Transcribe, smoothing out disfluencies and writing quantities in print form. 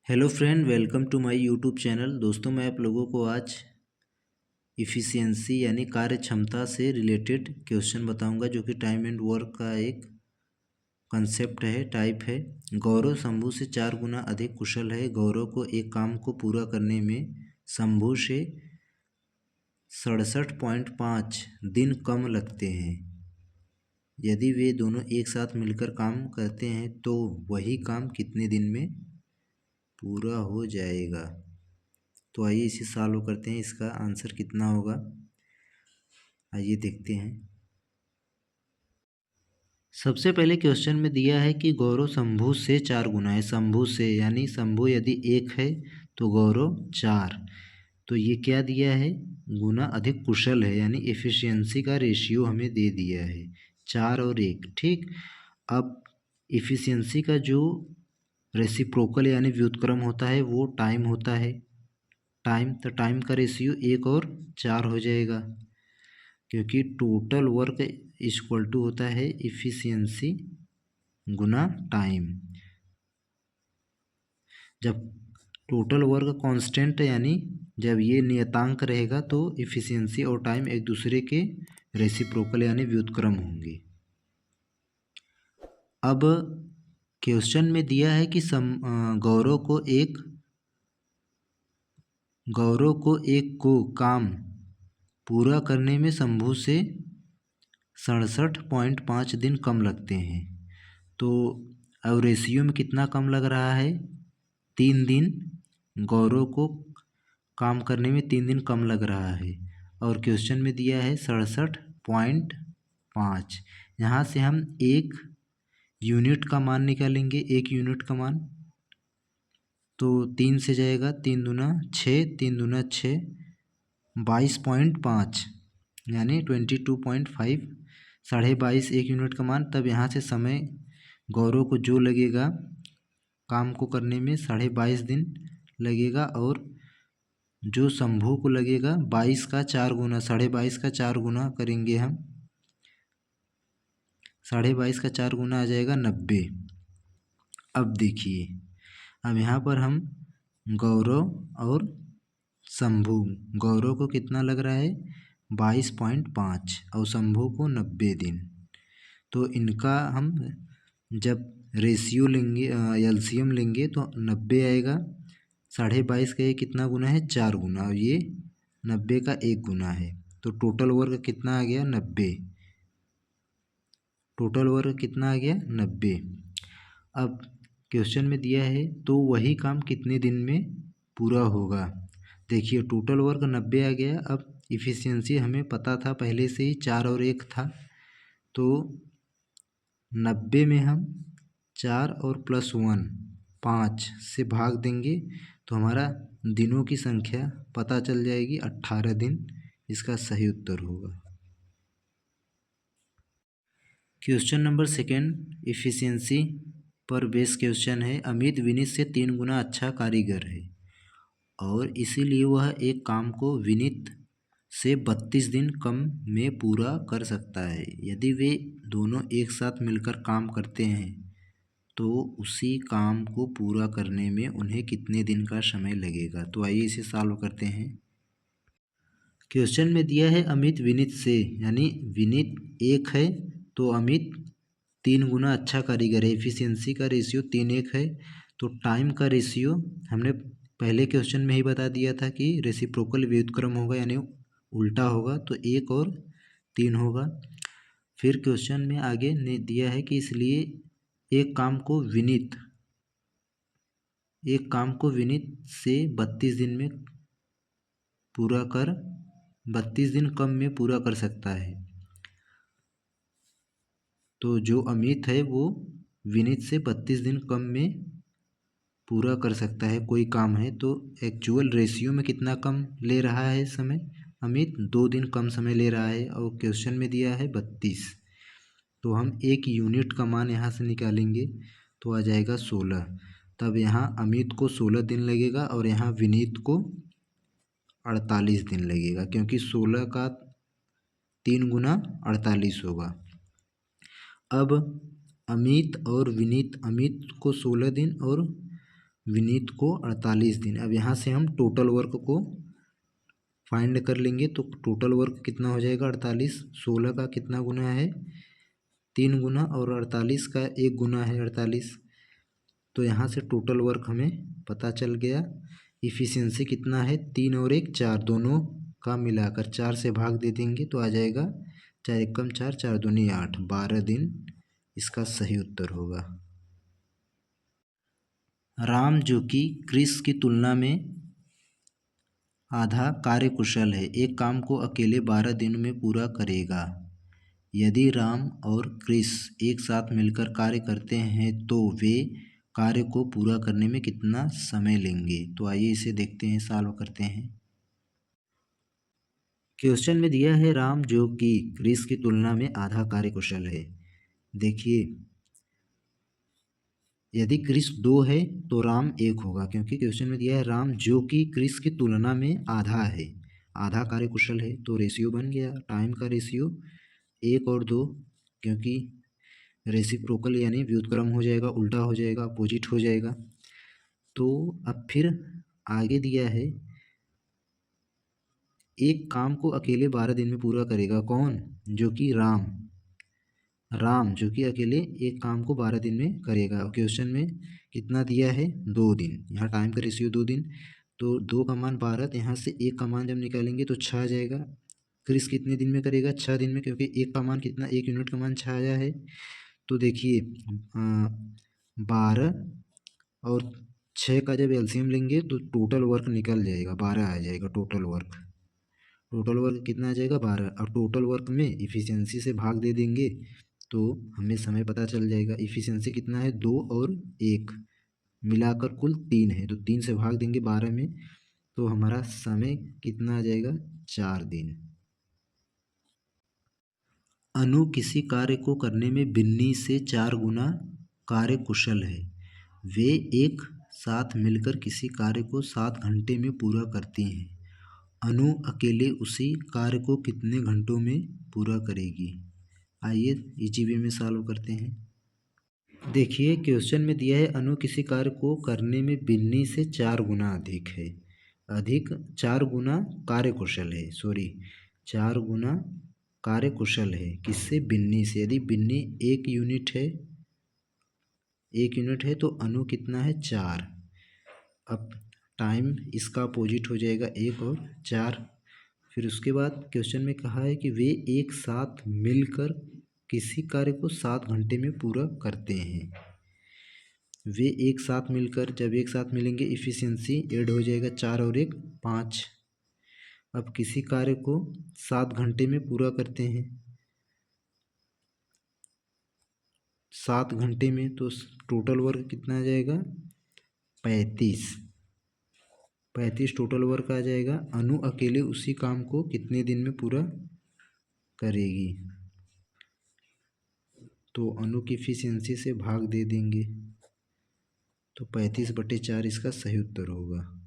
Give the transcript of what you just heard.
Hello friend, welcome to my YouTube channel. दोस्तों, मैं आप लोगों को आज इफ़िशियंसी यानी कार्य क्षमता से रिलेटेड क्वेश्चन बताऊंगा, जो कि टाइम एंड वर्क का एक कंसेप्ट है, टाइप है। गौरव शंभू से 4 गुना अधिक कुशल है। गौरव को एक काम को पूरा करने में शंभू से 67.5 दिन कम लगते हैं। यदि वे दोनों एक साथ मिलकर काम करते हैं तो वही काम कितने दिन में पूरा हो जाएगा। तो आइए इसे सॉल्व करते हैं। इसका आंसर कितना होगा, आइए देखते हैं। सबसे पहले क्वेश्चन में दिया है कि गौरव शंभू से 4 गुना है। शंभू से यानी शंभू यदि 1 है तो गौरव 4। तो ये क्या दिया है, गुना अधिक कुशल है, यानी एफिशिएंसी का रेशियो हमें दे दिया है 4 और 1। ठीक, अब एफिशिएंसी का जो रेसिप्रोकल यानी व्युत्क्रम होता है वो टाइम होता है। तो टाइम का रेशियो 1 और 4 हो जाएगा, क्योंकि टोटल वर्क इक्वल टू होता है इफ़िशियंसी गुना टाइम। जब टोटल वर्क कांस्टेंट यानी जब ये नियतांक रहेगा तो इफ़िशियंसी और टाइम एक दूसरे के रेसिप्रोकल यानी व्युत्क्रम होंगे। अब क्वेश्चन में दिया है कि गौरव को काम पूरा करने में शंभू से 67.5 दिन कम लगते हैं। तो अब रेशियो में कितना कम लग रहा है, 3 दिन। गौरव को काम करने में 3 दिन कम लग रहा है और क्वेश्चन में दिया है 67.5। यहाँ से हम एक यूनिट का मान निकालेंगे। एक यूनिट का मान तो 3 से जाएगा, 3 दूना 6, 3 दूना 6, 22.5 यानी 22.5, 22.5 एक यूनिट का मान। तब यहाँ से समय गौरव को जो लगेगा काम को करने में 22.5 दिन लगेगा, और जो शंभू को लगेगा 22 का 4 गुना, 22.5 का 4 गुना करेंगे हम, 22.5 का 4 गुना आ जाएगा 90। अब देखिए, अब यहाँ पर हम गौरव और शंभू, गौरव को कितना लग रहा है 22.5 और शंभू को 90 दिन। तो इनका हम जब रेशियो लेंगे, एलसीएम लेंगे तो 90 आएगा। 22.5 का ये कितना गुना है, 4 गुना, और ये 90 का 1 गुना है। तो टोटल वर्क कितना आ गया, 90। टोटल वर्क कितना आ गया, 90। अब क्वेश्चन में दिया है तो वही काम कितने दिन में पूरा होगा। देखिए, टोटल वर्क 90 आ गया। अब इफ़िशियंसी हमें पता था पहले से ही, 4 और 1 था। तो 90 में हम 4 और +1 5 से भाग देंगे तो हमारा दिनों की संख्या पता चल जाएगी, 18 दिन इसका सही उत्तर होगा। क्वेश्चन नंबर 2 इफ़िशियंसी पर बेस क्वेश्चन है। अमित विनीत से 3 गुना अच्छा कारीगर है और इसीलिए वह एक काम को विनीत से 32 दिन कम में पूरा कर सकता है। यदि वे दोनों एक साथ मिलकर काम करते हैं तो उसी काम को पूरा करने में उन्हें कितने दिन का समय लगेगा। तो आइए इसे सॉल्व करते हैं। क्वेश्चन में दिया है अमित विनीत से, यानी विनीत 1 है तो अमित 3 गुना अच्छा कारीगर है। एफिशिएंसी का रेशियो 3:1 है। तो टाइम का रेशियो हमने पहले क्वेश्चन में ही बता दिया था कि रेसिप्रोकल व्युत्क्रम होगा, यानी उल्टा होगा, तो 1 और 3 होगा। फिर क्वेश्चन में आगे ने दिया है कि इसलिए एक काम को विनीत से 32 दिन में पूरा कर 32 दिन कम में पूरा कर सकता है। तो जो अमित है वो विनीत से 32 दिन कम में पूरा कर सकता है कोई काम है। तो एक्चुअल रेशियो में कितना कम ले रहा है समय, अमित 2 दिन कम समय ले रहा है, और क्वेश्चन में दिया है 32। तो हम एक यूनिट का मान यहाँ से निकालेंगे तो आ जाएगा 16। तब यहाँ अमित को 16 दिन लगेगा और यहाँ विनीत को 48 दिन लगेगा, क्योंकि 16 का 3 गुना 48 होगा। अब अमित और विनीत, अमित को 16 दिन और विनीत को 48 दिन। अब यहाँ से हम टोटल वर्क को फाइंड कर लेंगे। तो टोटल वर्क कितना हो जाएगा 48, 16 का कितना गुना है 3 गुना, और 48 का 1 गुना है 48। तो यहाँ से टोटल वर्क हमें पता चल गया। इफ़िशियंसी कितना है 3 और 1 4, दोनों का मिलाकर 4 से भाग दे देंगे तो आ जाएगा 4 एकम 4, 4 दूनी 8, 12 दिन इसका सही उत्तर होगा। राम जो कि क्रिस की तुलना में आधा कार्यकुशल है, एक काम को अकेले 12 दिन में पूरा करेगा। यदि राम और क्रिस एक साथ मिलकर कार्य करते हैं तो वे कार्य को पूरा करने में कितना समय लेंगे। तो आइए इसे देखते हैं, सॉल्व करते हैं। क्वेश्चन में दिया है राम जो कि क्रिस की तुलना में आधा कार्यकुशल है। देखिए, यदि क्रिस 2 है तो राम 1 होगा, क्योंकि क्वेश्चन में दिया है राम जो कि क्रिस की तुलना में आधा है, आधा कार्यकुशल है। तो रेशियो बन गया, टाइम का रेशियो 1 और 2, क्योंकि रेसिप्रोकल यानी व्युत्क्रम हो जाएगा, उल्टा हो जाएगा, अपोजिट हो जाएगा। तो अब फिर आगे दिया है एक काम को अकेले 12 दिन में पूरा करेगा। कौन? जो कि राम जो कि अकेले एक काम को 12 दिन में करेगा। क्वेश्चन में कितना दिया है 2 दिन, यहाँ टाइम का रेशियो 2 दिन। तो 2 का मान 12, तो यहाँ से 1 का मान जब निकालेंगे तो 6 आ जाएगा। क्रिस कितने दिन में करेगा 6 दिन में, क्योंकि 1 का मान कितना 1 यूनिट का मान 6 आया है। तो देखिए 12 और 6 का जब एलसीएम लेंगे तो टोटल वर्क निकल जाएगा, 12 आ जाएगा टोटल वर्क। टोटल वर्क कितना आ जाएगा 12, और टोटल वर्क में इफ़िशियंसी से भाग दे देंगे तो हमें समय पता चल जाएगा। इफ़िशियंसी कितना है 2 और 1 मिलाकर कुल 3 है, तो 3 से भाग देंगे 12 में तो हमारा समय कितना आ जाएगा 4 दिन। अनु किसी कार्य को करने में बिन्नी से 4 गुना कार्यकुशल है। वे एक साथ मिलकर किसी कार्य को 7 घंटे में पूरा करती हैं। अनु अकेले उसी कार्य को कितने घंटों में पूरा करेगी। आइए इजी वे में सॉल्व करते हैं। देखिए क्वेश्चन में दिया है अनु किसी कार्य को करने में बिन्नी से 4 गुना अधिक है, 4 गुना कार्यकुशल है, 4 गुना कार्यकुशल है। किससे? बिन्नी से। यदि बिन्नी 1 यूनिट है तो अनु कितना है 4। अब टाइम इसका अपोजिट हो जाएगा 1 और 4। फिर उसके बाद क्वेश्चन में कहा है कि वे एक साथ मिलकर किसी कार्य को 7 घंटे में पूरा करते हैं। वे एक साथ मिलकर, जब एक साथ मिलेंगे इफ़िशियंसी ऐड हो जाएगा, 4 और 1 5। अब किसी कार्य को 7 घंटे में पूरा करते हैं, 7 घंटे में, तो टोटल वर्क कितना आ जाएगा 35 टोटल वर्क आ जाएगा। अनु अकेले उसी काम को कितने दिन में पूरा करेगी। तो अनु की इफ़िशियंसी से भाग दे देंगे तो 35/4 इसका सही उत्तर होगा।